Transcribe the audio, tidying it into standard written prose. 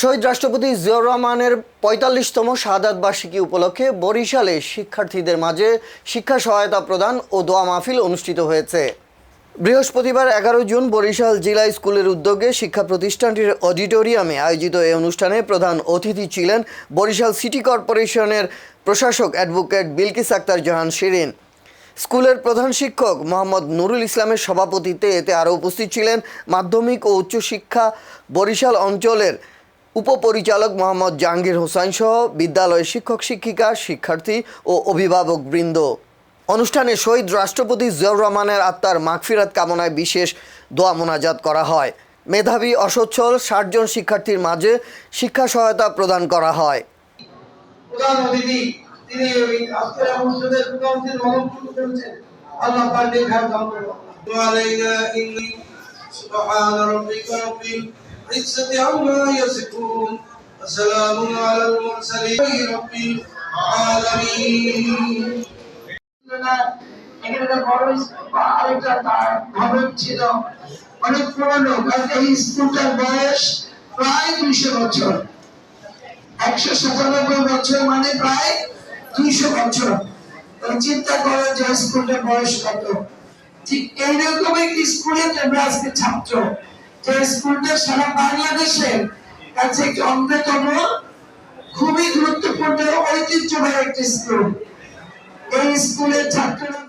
শহীদ রাষ্ট্রপতি জিয়াউর রহমানের ৪৫তম শাহাদাত বার্ষিকী উপলক্ষে বরিশালে শিক্ষার্থীদের মাঝে শিক্ষা সহায়তা প্রদান ও দোয়া মাহফিল অনুষ্ঠিত হয়েছে। বৃহস্পতিবার ১১ জুন বরিশাল জেলা স্কুলের উদ্যোগে শিক্ষা প্রতিষ্ঠানটির অডিটোরিয়ামে আয়োজিত এই অনুষ্ঠানে প্রধান অতিথি ছিলেন বরিশাল সিটি কর্পোরেশনের প্রশাসক অ্যাডভোকেট বিলকিস আক্তার জাহান শিরিন। স্কুলের প্রধান শিক্ষক মোহাম্মদ নুরুল ইসলামের সভাপতিত্বে এতে আরও উপস্থিত ছিলেন মাধ্যমিক ও উচ্চশিক্ষা বরিশাল অঞ্চলের উপপরিচালক মোহাম্মদ জাহাঙ্গীর হোসাইন সহ বিদ্যালয়ের শিক্ষক শিক্ষিকা, শিক্ষার্থী ও অভিভাবকবৃন্দ। অনুষ্ঠানে শহীদ রাষ্ট্রপতি জিয়াউর রহমানের আত্মার মাগফিরাত কামনায় বিশেষ দোয়া মোনাজাত করা হয়। মেধাবী অসচ্ছল ৬০ জন শিক্ষার্থীর মাঝে শিক্ষা সহায়তা প্রদান করা হয়। প্রধান অতিথি তিনি আজকের অনুষ্ঠানের প্রধান অতিথি মনোনীত করেছেন। আল্লাহ পাক দীর্ঘায়ু দান করুন। ওয়ালাইনা ইন্নী সুবহান রাব্বিকা রাব্বিল ইজ্জাতি আম্মা ইয়াসিফুন ওয়া সালামুন আলাল মুরসালিন রাব্বিল আলামিন। এখানে বড় আরেকটা ভবন ছিল, অনেক পুরনো। এই স্কুলটার বয়স প্রায় ২০০ বছর। ১৯৭ বছর মানে প্রায় ২০০ বছর। চিন্তা করেন যে স্কুলটার বয়স কত। ঠিক এইরকম একটি স্কুলে তোমরা আজকে ছাত্র, যে স্কুলটা সারা বাংলাদেশের কাছে একটি অন্যতম খুবই গুরুত্বপূর্ণ ঐতিহ্যবাহী একটি স্কুল। এই স্কুলের ছাত্ররা